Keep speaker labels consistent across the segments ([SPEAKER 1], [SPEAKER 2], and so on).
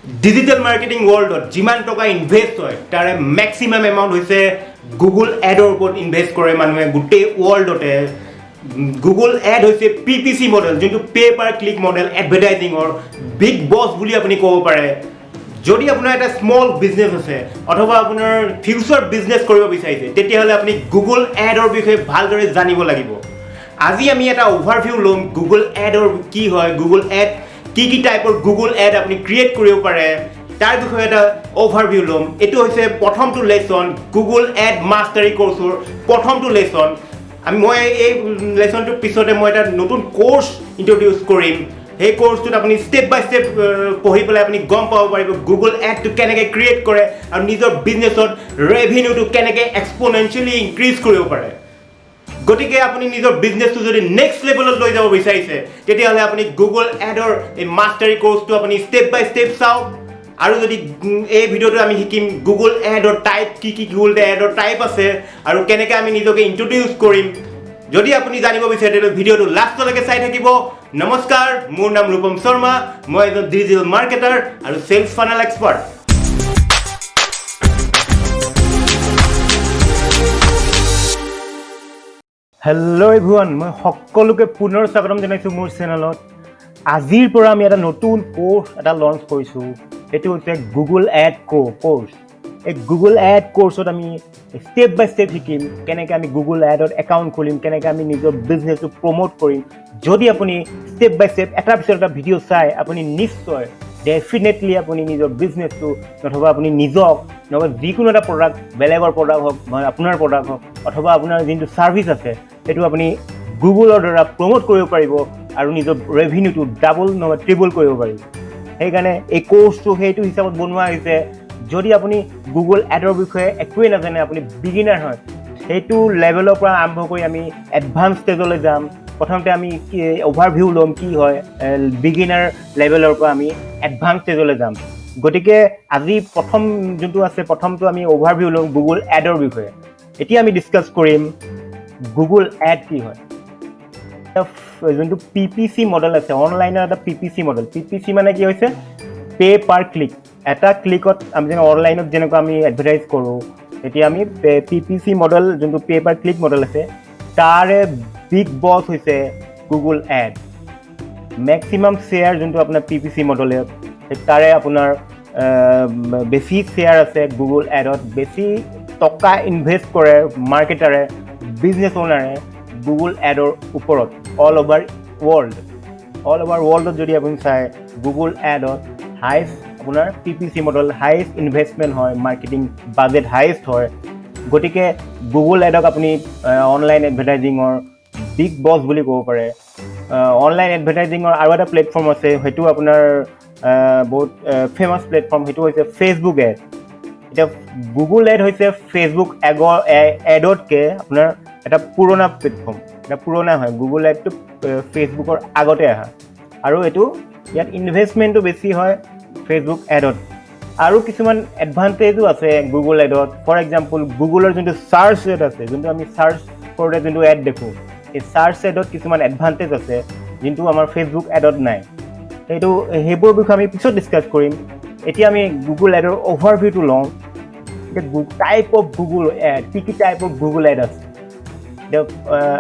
[SPEAKER 1] digital marketing ৱৰ্ল্ডত যিমান টকা invest হয় তাৰে মেক্সিমাম এমাউণ্ট হৈছে গুগল এডৰ ওপৰত ইনভেষ্ট কৰে মানুহে গোটেই ৱৰ্ল্ডতে গুগল এড হৈছে PPC মডেল যোনটো পে পাৰ ক্লিক মডেল এডভাৰটাইজিঙৰ বিগ বছ বুলি আপুনি ক'ব পাৰে যদি আপোনাৰ এটা স্মল বিজনেছ আছে অথবা আপোনাৰ ফিউচাৰ বিজনেছ কৰিব বিচাৰিছে তেতিয়াহ'লে আপুনি গুগল এডৰ বিষয়ে ভালদৰে জানিব লাগিব আজি আমি এটা অভাৰভিউ ল'ম গুগল এডৰ কি হয় গুগল এড কি টাইপৰ গুগল এড আপুনি ক্ৰিয়েট কৰিব পাৰে তাৰ বিষয়ে এটা অভাৰভিউ ল'ম এইটো হৈছে প্ৰথমটো লেসন গুগল এড মাষ্টাৰী কোৰ্সৰ প্ৰথমটো লেসন মই এই লেসনটোৰ পিছতে মই এটা নতুন কোৰ্স ইন্ট্ৰোডিউস কৰিম এই কোৰ্সটোত আপুনি স্টেপ বাই স্টেপ পঢ়ি পেলাই আপুনি গম পাব পাৰিব গুগল এডটো কেনেকৈ ক্ৰিয়েট কৰে আৰু নিজৰ বিজনেছত ৰেভিনিউটো কেনেকৈ এক্সপোনেনচিয়েলি ইনক্ৰিজ কৰিব পাৰে গতিকে আপুনি নিজৰ বিজনেছটো যদি নেক্সট লেভেলত লৈ যাব বিচাৰিছে তেতিয়াহ'লে আপুনি গুগল এডৰ এই মাষ্টাৰী কোৰ্সটো আপুনি ষ্টেপ বাই ষ্টেপ চাওক আৰু যদি এই ভিডিঅ'টো আমি শিকিম গুগল এডৰ টাইপ কি গুগল এডৰ টাইপ আছে আৰু কেনেকৈ আমি নিজকে ইন্ট্ৰোডিউস কৰিম যদি আপুনি জানিব বিচাৰে তেতিয়াহ'লে ভিডিঅ'টো লাষ্টলৈকে চাই থাকিব নমস্কাৰ মোৰ নাম ৰূপম শৰ্মা মই এজন ডিজিটেল মাৰ্কেটাৰ আৰু cells funnel expert hello' everyone মই সকলোকে পুনৰ স্বাগতম জনাইছোঁ মোৰ চেনেলত আজিৰ পৰা আমি এটা নতুন কোৰ্স এটা লঞ্চ কৰিছোঁ এইটো হৈছে গুগল এড কোৰ্স এই গুগল এড কোৰ্সত আমি ষ্টেপ বাই ষ্টেপ শিকিম কেনেকৈ আমি গুগল এডত একাউণ্ট খুলিম কেনেকৈ আমি নিজৰ বিজনেছটো প্ৰমোট কৰিম যদি আপুনি ষ্টেপ বাই ষ্টেপ এটাৰ পিছত এটা ভিডিঅ' চাই আপুনি নিশ্চয় ডেফিনেটলি আপুনি নিজৰ বিজনেছটো নথবা আপুনি নিজক নহ'বা যিকোনো এটা প্ৰডাক্ট বেলেগৰ প্ৰডাক্ট হওক বা আপোনাৰ প্ৰডাক্ট হওক অথবা আপোনাৰ যোনটো ছাৰ্ভিচ আছে সেইটো আপুনি গুগলৰ দ্বাৰা প্ৰমোট কৰিব পাৰিব আৰু নিজৰ ৰেভিনিউটো ডাবল নহ'বা ট্ৰিবল কৰিব পাৰিব সেইকাৰণে এই কোৰ্সটো সেইটো হিচাপত বনোৱা হৈছে যদি আপুনি গুগল এডৰ বিষয়ে একোৱেই নাজানে আপুনি বিগিনাৰ হয় সেইটো লেভেলৰ পৰা আৰম্ভ কৰি আমি এডভান্স ষ্টেজলৈ যাম প্ৰথমতে আমি অভাৰভিউ ল'ম কি হয় বিগিনাৰ লেভেলৰ পৰা আমি এডভান্স ষ্টেজলৈ যাম গতিকে আজি প্ৰথম যোনটো আছে প্ৰথমটো আমি অভাৰভিউ ল'ম গুগল এডৰ বিষয়ে এতিয়া আমি ডিছকাছ কৰিম গুগল এড কি হয় যোনটো PPC মডেল আছে অনলাইনৰ এটা PPC মডেল PPC মানে কি হৈছে পে পাৰ ক্লিক এটা ক্লিকত আমি যেনে অনলাইনত যেনেকুৱা আমি এডভাৰটাইজ কৰোঁ এতিয়া আমি PPC মডেল যোনটো পে পাৰ ক্লিক মডেল আছে তাৰে বিগ বছ হৈছে গুগল এড মেক্সিমাম শ্বেয়াৰ যোনটো আপোনাৰ PPC মডেলত তাৰে আপোনাৰ বেছি শ্বেয়াৰ আছে গুগল এডত বেছি টকা ইনভেষ্ট কৰে মাৰ্কেটাৰে বিজনেছ অ'নাৰে গুগল এডৰ ওপৰত অল অভাৰ ৱৰ্ল্ডত যদি আপুনি চাই গুগল এডত হাইষ্ট আপোনাৰ PPC মডেল হাইষ্ট ইনভেষ্টমেণ্ট হয় মাৰ্কেটিং বাজেট হাইষ্ট হয় গতিকে গুগল এডক আপুনি অনলাইন এডভাৰটাইজিঙৰ বিগ বছ বুলি ক'ব পাৰে অনলাইন এডভাৰটাইজিঙৰ আৰু এটা প্লেটফৰ্ম আছে সেইটো আপোনাৰ বহুত ফেমাছ প্লেটফৰ্ম সেইটো হৈছে ফেচবুক এড এতিয়া গুগল এড হৈছে ফেচবুক এডতকৈ আপোনাৰ এটা পুৰণা প্লেটফৰ্ম এটা পুৰণা হয় গুগল এডটো ফেচবুকৰ আগতে অহা আৰু এইটো ইয়াত ইনভেষ্টমেণ্টটো বেছি হয় ফেচবুক এডত আৰু কিছুমান এডভান্টেজো আছে গুগল এডত ফৰ এক্সাম্পল গুগলৰ যোনটো চাৰ্চ এড আছে যোনটো আমি চাৰ্চ কৰোঁতে যোনটো এড দেখোঁ এই চাৰ্চ এডত কিছুমান এডভান্টেজ আছে যোনটো আমাৰ ফেচবুক এডত নাই সেইবোৰ বিষয়ে আমি পিছত ডিছকাছ কৰিম এতিয়া আমি গুগল এডৰ অভাৰভিউটো লওঁ এতিয়া টাইপ অফ গুগল এড কি টাইপ অফ গুগল এড আছে এতিয়া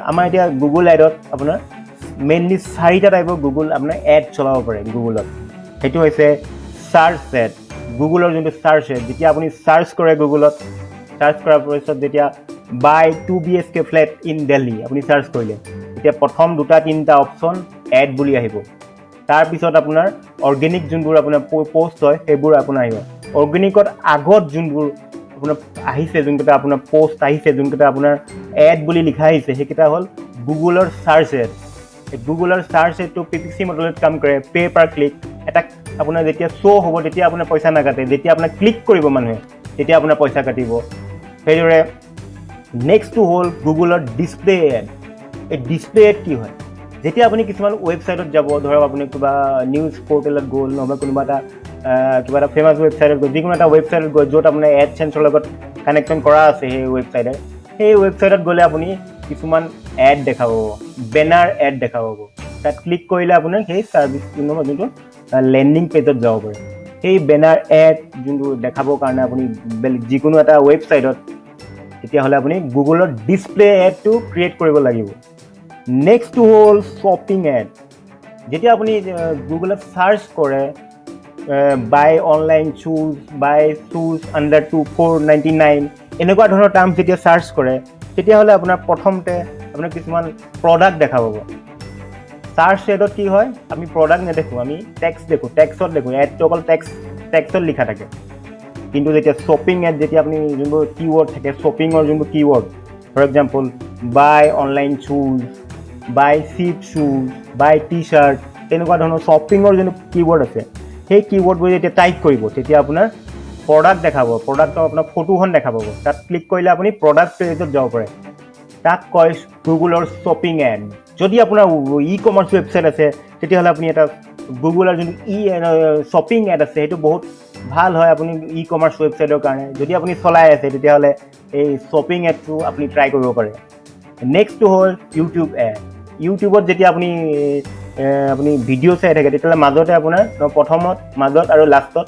[SPEAKER 1] আমাৰ এতিয়া গুগল এডত আপোনাৰ মেইনলি 4টা টাইপৰ গুগল আপোনাৰ এড চলাব পাৰে গুগলত সেইটো হৈছে চাৰ্চ এড গুগলৰ যোনটো চাৰ্চ এড যেতিয়া আপুনি চাৰ্চ কৰে গুগলত চাৰ্চ কৰাৰ পিছত যেতিয়া বাই 2 BHK ফ্লেট ইন দিল্লী আপুনি চাৰ্চ কৰিলে এতিয়া প্ৰথম 2-3টা অপশ্যন এড বুলি আহিব তাৰপিছত আপোনাৰ অৰ্গেনিক যোনবোৰ আপোনাৰ পোষ্ট হয় সেইবোৰ আপোনাৰ আহিব অৰ্গেনিকত আগত যোনবোৰ আপোনাৰ আহিছে যোনকেইটা আপোনাৰ পোষ্ট আহিছে যোনকেইটা আপোনাৰ এড বুলি লিখা আহিছে সেইকেইটা হ'ল গুগলৰ চাৰ্চ এড গুগলৰ চাৰ্চ এডটো PPC মডেলত কাম কৰে পে পাৰ ক্লিক এটা আপোনাৰ যেতিয়া শ্ব' হ'ব তেতিয়া আপোনাৰ পইচা নাকাটে যেতিয়া আপোনাৰ ক্লিক কৰিব মানুহে তেতিয়া আপোনাৰ পইচা কাটিব সেইদৰে নেক্সটটো হ'ল গুগলৰ ডিছপ্লে এড এই ডিছপ্লে এড কি হয় যেতিয়া আপুনি কিছুমান ৱেবছাইটত যাব ধৰক আপুনি কিবা নিউজ পৰ্টেলত গ'ল নহ'বা কোনোবা কিবা এটা ফেমাছ ৱেবছাইটত গ'ল যিকোনো এটা ৱেবছাইটত গ'ল য'ত আপোনাৰ এডচেন্সৰ লগত কানেকশ্যন কৰা আছে সেই ৱেবছাইটত গ'লে আপুনি কিছুমান এড দেখা পাব বেনাৰ এড দেখা পাব তাত ক্লিক কৰিলে আপোনাৰ সেই ছাৰ্ভিচ যোনটো লেণ্ডিং পেজত যাব পাৰে সেই বেনাৰ এড যোনটো দেখাবৰ কাৰণে আপুনি যিকোনো এটা ৱেবছাইটত তেতিয়াহ'লে আপুনি গুগলত ডিছপ্লে এডটো ক্ৰিয়েট কৰিব লাগিব নেক্সটটো হ'ল শ্বপিং এড যেতিয়া আপুনি গুগলত চাৰ্চ কৰে বাই অনলাইন শ্বুজ বাই শ্বুজ আণ্ডাৰ 499 এনেকুৱা ধৰণৰ টাৰ্মছ যেতিয়া চাৰ্চ কৰে তেতিয়াহ'লে আপোনাৰ প্ৰথমতে আপোনাৰ কিছুমান প্ৰডাক্ট দেখা পাব চাৰ্চ এডত কি হয় আমি প্ৰডাক্ট নেদেখোঁ আমি টেক্সট দেখোঁ টেক্সটত দেখোঁ এডটো অকল টেক্সটত লিখা থাকে কিন্তু যেতিয়া শ্বপিং এড যেতিয়া আপুনি যোনবোৰ কিৱৰ্ড থাকে শ্বপিঙৰ যোনবোৰ keyword for example by online শ্বুজ by chip শ্বুজ by T shirt তেনেকুৱা ধৰণৰ শ্বপিঙৰ যোনটো কিৱৰ্ড আছে সেই কিৱৰ্ডবোৰ যেতিয়া টাইপ কৰিব তেতিয়া আপোনাৰ প্ৰডাক্ট দেখাব প্ৰডাক্টৰ আপোনাৰ ফটোখন দেখা পাব তাত ক্লিক কৰিলে আপুনি প্ৰডাক্ট পেজত যাব পাৰে তাক কয় গুগলৰ শ্বপিং এড যদি আপোনাৰ ই কমাৰ্চ ৱেবছাইট আছে তেতিয়াহ'লে আপুনি এটা গুগলৰ যোনটো শ্বপিং এড আছে সেইটো বহুত ভাল হয় আপুনি ই কমাৰ্চ ৱেবছাইটৰ কাৰণে যদি আপুনি চলাই আছে তেতিয়াহ'লে এই শ্বপিং এডটো আপুনি ট্ৰাই কৰিব পাৰে নেক্সটটো হ'ল ইউটিউব এড ইউটিউবত যেতিয়া আপুনি ভিডিঅ' চাই থাকে তেতিয়াহ'লে মাজতে আপোনাৰ প্ৰথমত মাজত আৰু লাষ্টত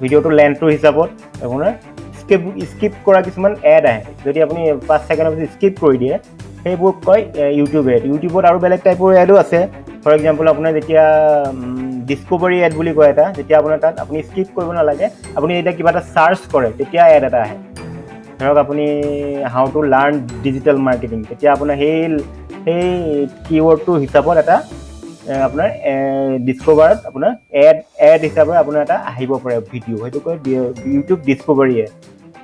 [SPEAKER 1] ভিডিঅ'টো লেন্থটোৰ হিচাপত আপোনাৰ স্কিপ কৰা কিছুমান এড আহে যদি আপুনি 5 ছেকেণ্ডৰ পিছত স্কিপ কৰি দিয়ে সেইবোৰ কয় ইউটিউব এড ইউটিউবত আৰু বেলেগ টাইপৰ এডো আছে ফৰ এক্সাম্পল আপোনাৰ যেতিয়া ডিস্কভাৰী এড বুলি কয় এটা যেতিয়া আপোনাৰ তাত আপুনি স্কিপ কৰিব নালাগে আপুনি যেতিয়া কিবা এটা চাৰ্চ কৰে তেতিয়া এড এটা আহে ধৰক আপুনি how to learn digital marketing তেতিয়া আপোনাৰ সেই কিৱৰ্ডটোৰ হিচাপত এটা আপোনাৰ ডিস্কভাৰত আপোনাৰ এড হিচাপে আপোনাৰ এটা আহিব পাৰে ভিডিঅ' সেইটো কয় ইউটিউব ডিস্কভাৰী এড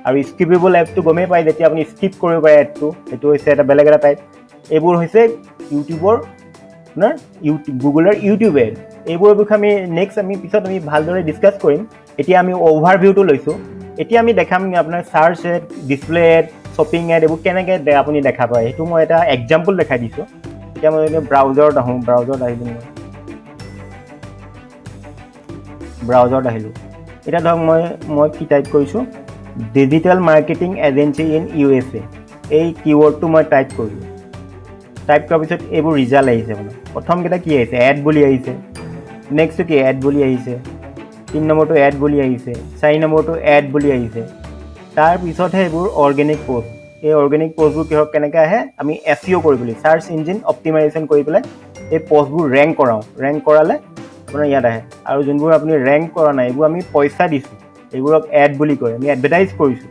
[SPEAKER 1] আৰু স্কিপেবল এপটো গমেই পায় যেতিয়া আপুনি স্কিপ কৰিব পাৰে এডটো সেইটো হৈছে এটা বেলেগ এটা টাইপ এইবোৰ হৈছে ইউটিউবৰ আপোনাৰ গুগলৰ ইউটিউব এড এইবোৰৰ বিষয়ে আমি নেক্সট পিছত আমি ভালদৰে ডিছকাছ কৰিম এতিয়া আমি অভাৰভিউটো লৈছোঁ এতিয়া আমি দেখাম আপোনাৰ search ad display ad shopping ad এইবোৰ কেনেকৈ আপুনি দেখা পায় সেইটো মই এটা এক্সাম্পল দেখাই দিছোঁ এতিয়া মই ব্ৰাউজাৰত আহিলোঁ এতিয়া ধৰক মই কি টাইপ কৰিছোঁ digital marketing agency in USA এই কিৱৰ্ডটো মই টাইপ কৰিলোঁ টাইপ কৰাৰ পিছত এইবোৰ ৰিজাল্ট আহিছে মানে প্ৰথমকেইটা কি আহিছে এড বুলি আহিছে নেক্সটটো কি এড বুলি আহিছে 3 নম্বৰটো এড বুলি আহিছে 4 নম্বৰটো এড বুলি আহিছে তাৰপিছতহে এইবোৰ অৰ্গেনিক পোষ্ট এই অৰ্গেনিক পোষ্টবোৰ কিহক কেনেকৈ আহে আমি SEO কৰিবলৈ চাৰ্চ ইঞ্জিন অপ্টিমাইজেশ্যন কৰি পেলাই এই পোষ্টবোৰ ৰেংক কৰালে আপোনাৰ ইয়াত আহে আৰু যোনবোৰ আপুনি ৰেংক কৰা নাই এইবোৰ আমি পইচা দিছোঁ এইবোৰক এড বুলি কয় আমি এডভাৰটাইজ কৰিছোঁ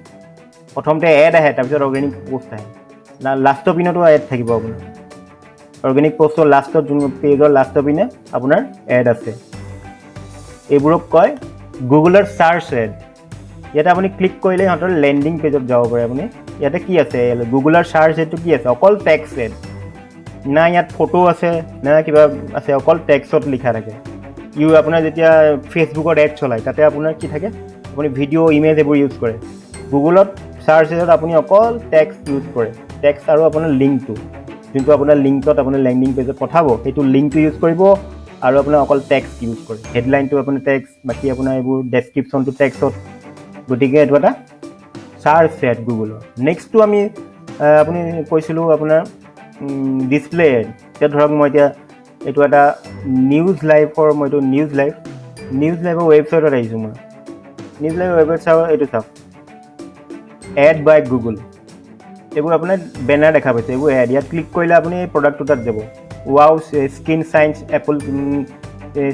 [SPEAKER 1] প্ৰথমতে এড আহে তাৰপিছত অৰ্গেনিক পোষ্ট আহে লাষ্টৰ পিনতো এড থাকিব আপোনাৰ অৰ্গেনিক পোষ্টৰ লাষ্টত যোন পেজৰ লাষ্টৰ পিনে আপোনাৰ এড আছে এইবোৰক কয় গুগলৰ চাৰ্চ এড ইয়াতে আপুনি ক্লিক কৰিলে সিহঁতৰ লেণ্ডিং পেজত যাব পাৰে আপুনি ইয়াতে কি আছে গুগলৰ চাৰ্চ এডটো কি আছে অকল টেক্সট এড না ইয়াত ফটো আছে না কিবা আছে অকল টেক্সটত লিখা থাকে আপোনাৰ যেতিয়া ফেচবুকত এড চলায় তাতে আপোনাৰ কি থাকে আপুনি ভিডিঅ' ইমেজ এইবোৰ ইউজ কৰে গুগলত চাৰ্চ এডত আপুনি অকল টেক্সট ইউজ কৰে টেক্সট আৰু আপোনাৰ লিংকটো যোনটো আপোনাৰ লিংকত আপোনাৰ লেণ্ডিং পেজত পঠাব সেইটো লিংকটো ইউজ কৰিব আৰু আপোনাৰ অকল টেক্সট ইউজ কৰে হেডলাইনটো আপোনাৰ টেক্সট বাকী আপোনাৰ এইবোৰ ডেছক্ৰিপশ্যনটো টেক্সটত গতিকে এইটো এটা চাৰ্চ এড গুগলৰ নেক্সটটো আমি আপুনি কৈছিলোঁ আপোনাৰ ডিছপ্লে এড এতিয়া ধৰক মই এতিয়া এইটো এটা নিউজ লাইভৰ ৱেবছাইটত আহিছোঁ মই নিউজ লাইভৰ ৱেবছাইট চাওঁ এইটো চাওক এড বাই গুগল এইবোৰ আপোনাৰ বেনাৰ দেখা পাইছে এইবোৰ এড ইয়াত ক্লিক কৰিলে আপুনি এই প্ৰডাক্টটো তাত যাব ৱাও স্কিন চাইন্স এপল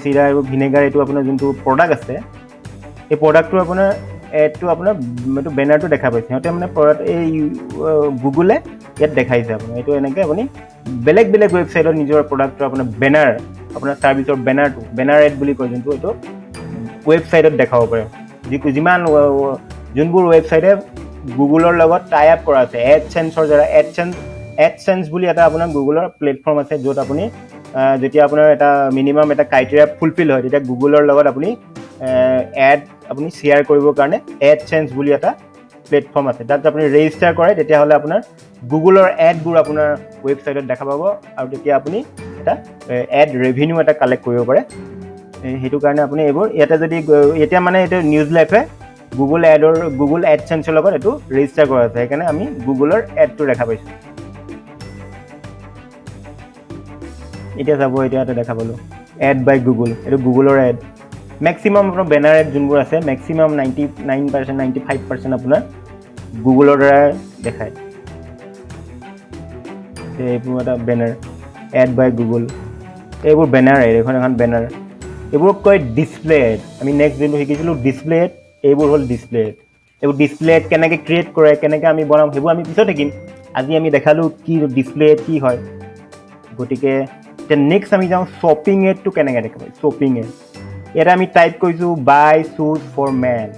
[SPEAKER 1] চিৰা এইবোৰ ভিনেগাৰ এইটো আপোনাৰ যোনটো প্ৰডাক্ট আছে এই প্ৰডাক্টটো আপোনাৰ এডটো আপোনাৰ এইটো বেনাৰটো দেখা পাইছে সিহঁতে মানে এই গুগলে ইয়াত দেখাইছে আপোনাৰ এইটো এনেকৈ আপুনি বেলেগ ৱেবছাইটত নিজৰ প্ৰডাক্টৰ আপোনাৰ বেনাৰ আপোনাৰ ছাৰ্ভিচৰ বেনাৰ এড বুলি কয় যোনটো এইটো ৱেবছাইটত দেখাব পাৰে যিমান যোনবোৰ ৱেবছাইটে গুগলৰ লগত টাই আপ কৰা আছে এডচেন্সৰ দ্বাৰা এডচেন্স বুলি এটা আপোনাৰ গুগলৰ প্লেটফৰ্ম আছে য'ত আপুনি যেতিয়া আপোনাৰ এটা মিনিমাম এটা ক্ৰাইটেৰিয়া ফুলফিল হয় তেতিয়া গুগলৰ লগত আপুনি এড আপুনি শ্বেয়াৰ কৰিবৰ কাৰণে এডচেন্স বুলি এটা প্লেটফৰ্ম আছে তাত আপুনি ৰেজিষ্টাৰ কৰে তেতিয়াহ'লে আপোনাৰ গুগলৰ এডবোৰ আপোনাৰ ৱেবছাইটত দেখা পাব আৰু তেতিয়া আপুনি এটা এড ৰেভিনিউ এটা কালেক্ট কৰিব পাৰে সেইটো কাৰণে আপুনি এইবোৰ ইয়াতে যদি এতিয়া মানে এইটো নিউজ লাইফে গুগল এডচেন্সৰ লগত এইটো ৰেজিষ্টাৰ কৰা আছে সেইকাৰণে আমি গুগলৰ এডটো দেখা পাইছোঁ এতিয়া চাব এতিয়া এটা দেখা পালোঁ এড বাই গুগল এইটো গুগলৰ এড মেক্সিমাম আপোনাৰ বেনাৰ এড যোনবোৰ আছে মেক্সিমাম 99% 95% আপোনাৰ গুগলৰ দ্বাৰা দেখায় এইবোৰ এটা বেনাৰ এড বাই গুগল এইবোৰ বেনাৰ এড এখন বেনাৰ এইবোৰক কয় ডিছপ্লে এড আমি নেক্সট যোনটো শিকিছিলোঁ ডিছপ্লে এড এইবোৰ হ'ল ডিছপ্লে এড এইবোৰ ডিছপ্লে এড কেনেকৈ ক্ৰিয়েট কৰে কেনেকৈ আমি বনাম সেইবোৰ আমি পিছত শিকিম আজি আমি দেখালোঁ কি ডিছপ্লে এড কি হয় গতিকে এতিয়া নেক্সট আমি যাওঁ শ্বপিং এডটো কেনেকৈ দেখাব শ্বপিং এড ইয়াতে আমি টাইপ কৰিছোঁ বাই শ্বুজ ফৰ মেন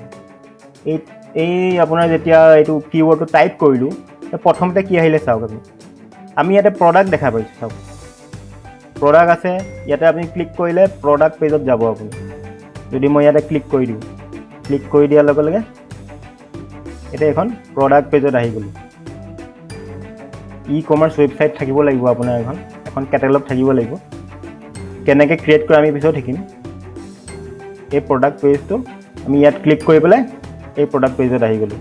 [SPEAKER 1] এই আপোনাৰ যেতিয়া এইটো কিৱৰ্ডটো টাইপ কৰিলোঁ প্ৰথমতে কি আহিলে চাওক আমি ইয়াতে প্ৰডাক্ট দেখা পাইছোঁ চাওক প্ৰডাক্ট আছে ইয়াতে আপুনি ক্লিক কৰিলে প্ৰডাক্ট পেজত যাব আপুনি যদি মই ইয়াতে ক্লিক কৰি দিওঁ ক্লিক কৰি দিয়াৰ লগে লগে এতিয়া এখন প্ৰডাক্ট পেজত আহি গ'লোঁ ই-কমাৰ্চ ৱেবছাইট থাকিব লাগিব আপোনাৰ এখন কেটেলগ থাকিব লাগিব কেনেকৈ ক্ৰিয়েট কৰে আমি পিছত শিকিম এই প্ৰডাক্ট পেজটো আমি ইয়াত ক্লিক কৰি পেলাই এই প্ৰডাক্ট পেজত আহি গ'লোঁ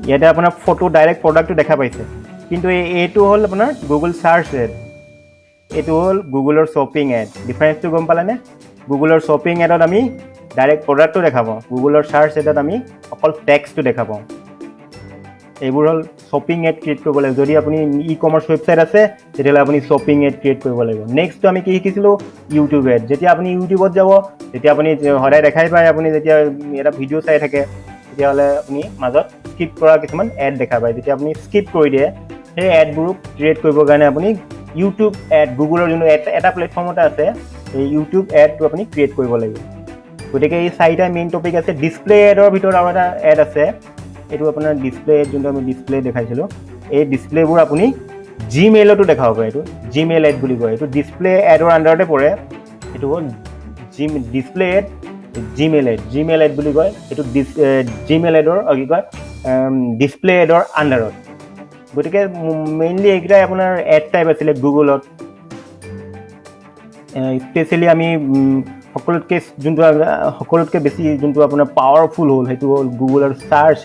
[SPEAKER 1] ইয়াতে আপোনাৰ ফটো ডাইৰেক্ট প্ৰডাক্টটো দেখা পাইছে কিন্তু এইটো হ'ল আপোনাৰ গুগল চাৰ্চ এড এইটো হ'ল গুগলৰ শ্বপিং এড ডিফাৰেঞ্চটো গম পালেনে গুগলৰ শ্বপিং এডত আমি ডাইৰেক্ট প্ৰডাক্টটো দেখা পাওঁ গুগলৰ চাৰ্চ এডত আমি অকল টেক্সটটো দেখা পাওঁ এইবোৰ হ'ল শ্বপিং এড ক্ৰিয়েট কৰিব লাগিব যদি আপুনি ই-কমাৰ্চ ৱেবছাইট আছে তেতিয়াহ'লে আপুনি শ্বপিং এড ক্ৰিয়েট কৰিব লাগিব নেক্সটটো আমি কি শিকিছিলোঁ ইউটিউব এড যেতিয়া আপুনি ইউটিউবত যাব তেতিয়া আপুনি সদায় দেখাই পায় আপুনি যেতিয়া এটা ভিডিঅ' চাই থাকে তেতিয়াহ'লে আপুনি মাজত স্কিপ কৰা কিছুমান এড দেখা পায় যেতিয়া আপুনি স্কিপ কৰি দিয়ে সেই এডবোৰ ক্ৰিয়েট কৰিবৰ কাৰণে আপুনি ইউটিউব এড গুগলৰ যোনটো এটা প্লেটফৰ্মতে আছে এই ইউটিউব এডটো আপুনি ক্ৰিয়েট কৰিব লাগিব গতিকে এই চাৰিটা মেইন টপিক আছে ডিছপ্লে এডৰ ভিতৰত আৰু এটা এড আছে এইটো আপোনাৰ ডিছপ্লে এড যোনটো আমি ডিছপ্লে দেখাইছিলোঁ এই ডিছপ্লেবোৰ আপুনি জিমেইলতো দেখাব পাৰে এইটো জিমেইল এড বুলি কয় এইটো ডিছপ্লে এডৰ আণ্ডাৰতে পৰে এইটো হ'ল ডিছপ্লে এড জিমেইল এড বুলি কয় এইটো জিমেইল এডৰ কি কয় ডিছপ্লে এডৰ আণ্ডাৰত গতিকে মেইনলি এইকেইটাই আপোনাৰ এড টাইপ আছিলে গুগলত স্পেচিয়েলি আমি সকলোতকৈ বেছি যোনটো আপোনাৰ পাৱাৰফুল হ'ল সেইটো হ'ল গুগলৰ চাৰ্চ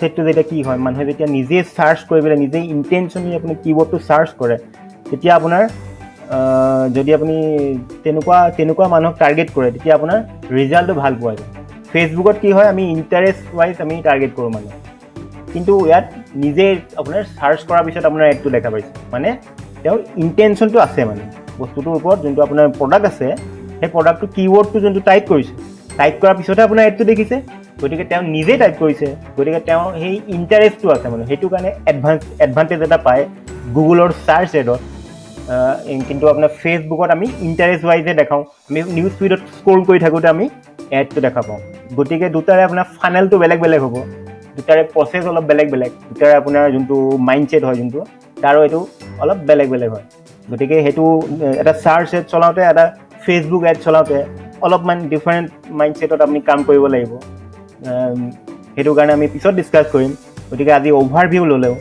[SPEAKER 1] এডটো যেতিয়া কি হয় মানুহে যেতিয়া নিজে চাৰ্চ কৰি পেলাই নিজে ইণ্টেনশ্যনলি আপুনি কিৱৰ্ডটো চাৰ্চ কৰে তেতিয়া আপোনাৰ যদি আপুনি তেনেকুৱা মানুহক টাৰ্গেট কৰে তেতিয়া আপোনাৰ ৰিজাল্টটো ভাল পোৱা যায় ফেচবুকত কি হয় আমি ইণ্টাৰেষ্ট ৱাইজ আমি টাৰ্গেট কৰোঁ মানুহ কিন্তু ইয়াত নিজে আপোনাৰ চাৰ্চ কৰাৰ পিছত আপোনাৰ এডটো দেখা পাইছে মানে তেওঁৰ ইণ্টেনশ্যনটো আছে মানে বস্তুটোৰ ওপৰত যোনটো আপোনাৰ প্ৰডাক্ট আছে সেই প্ৰডাক্টটো কিৱৰ্ডটো যোনটো টাইপ কৰিছে টাইপ কৰাৰ পিছতহে আপোনাৰ এডটো দেখিছে গতিকে তেওঁ নিজে টাইপ কৰিছে গতিকে তেওঁ সেই ইণ্টাৰেষ্টটো আছে মানে সেইটো কাৰণে এডভান্টেজ এটা পায় গুগলৰ চাৰ্চ এডত কিন্তু আপোনাৰ ফেচবুকত আমি ইণ্টাৰেষ্ট ৱাইজে দেখাওঁ আমি নিউজ ফিডত স্ক্ৰল কৰি থাকোঁতে আমি এডটো দেখা পাওঁ গতিকে দুটাৰে আপোনাৰ ফানেলটো বেলেগ বেলেগ হ'ব দুটাৰে প্ৰচেছ অলপ বেলেগ দুটাৰে আপোনাৰ যোনটো মাইণ্ডছেট হয় যোনটো তাৰো এইটো অলপ বেলেগ হয় গতিকে সেইটো এটা চাৰ্চ এড চলাওঁতে এটা ফেচবুক এড চলাওঁতে অলপমান ডিফাৰেণ্ট মাইণ্ডছেটত আপুনি কাম কৰিব লাগিব সেইটো কাৰণে আমি পিছত ডিছকাছ কৰিম গতিকে আজি অ'ভাৰভিউ ল'লেও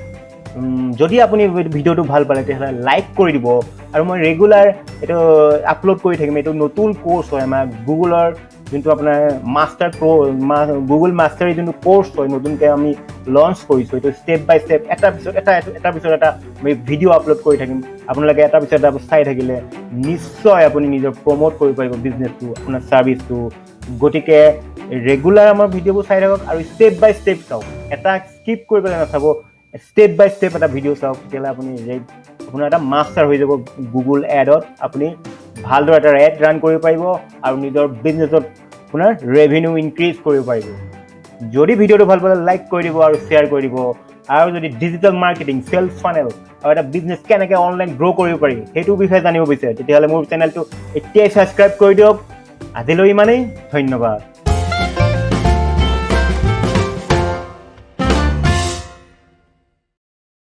[SPEAKER 1] যদি আপুনি ভিডিঅ'টো ভাল পালে তেতিয়াহ'লে লাইক কৰি দিব আৰু মই ৰেগুলাৰ এইটো আপলোড কৰি থাকিম এইটো নতুন কোৰ্চ হয় আমাৰ গুগলৰ যোনটো আপোনাৰ গুগল মাষ্টাৰী যোনটো কোৰ্চ হয় নতুনকৈ আমি লঞ্চ কৰিছোঁ এইটো ষ্টেপ বাই ষ্টেপ এটা পিছত এটা আমি ভিডিঅ' আপলোড কৰি থাকিম আপোনালোকে এটা পিছত এটা চাই থাকিলে নিশ্চয় আপুনি নিজৰ প্ৰমোট কৰিব পাৰিব বিজনেছটো আপোনাৰ ছাৰ্ভিচটো গতিকে ৰেগুলাৰ আমাৰ ভিডিঅ'বোৰ চাই থাকক আৰু ষ্টেপ বাই ষ্টেপ চাওক এটা স্কিপ কৰি পেলাই নাচাব ষ্টেপ বাই ষ্টেপ এটা ভিডিঅ' চাওক তেতিয়াহ'লে আপুনি আপোনাৰ এটা মাষ্টাৰ হৈ যাব গুগল এডত আপুনি ভালদৰে এটা এড ৰান কৰিব পাৰিব আৰু নিজৰ বিজনেছত আপোনাৰ ৰেভিনিউ ইনক্ৰিজ কৰিব পাৰিব যদি ভিডিঅ'টো ভাল পালে লাইক কৰি দিব আৰু শ্বেয়াৰ কৰি দিব আৰু যদি ডিজিটেল মাৰ্কেটিং চেল্ছ ফানেল আৰু এটা বিজনেছ কেনেকৈ অনলাইন গ্ৰ' কৰিব পাৰি সেইটো বিষয়ে জানিব বিচাৰে তেতিয়াহ'লে মোৰ চেনেলটো এতিয়াই ছাবস্ক্ৰাইব কৰি দিয়ক আজিলৈ ইমানেই ধন্যবাদ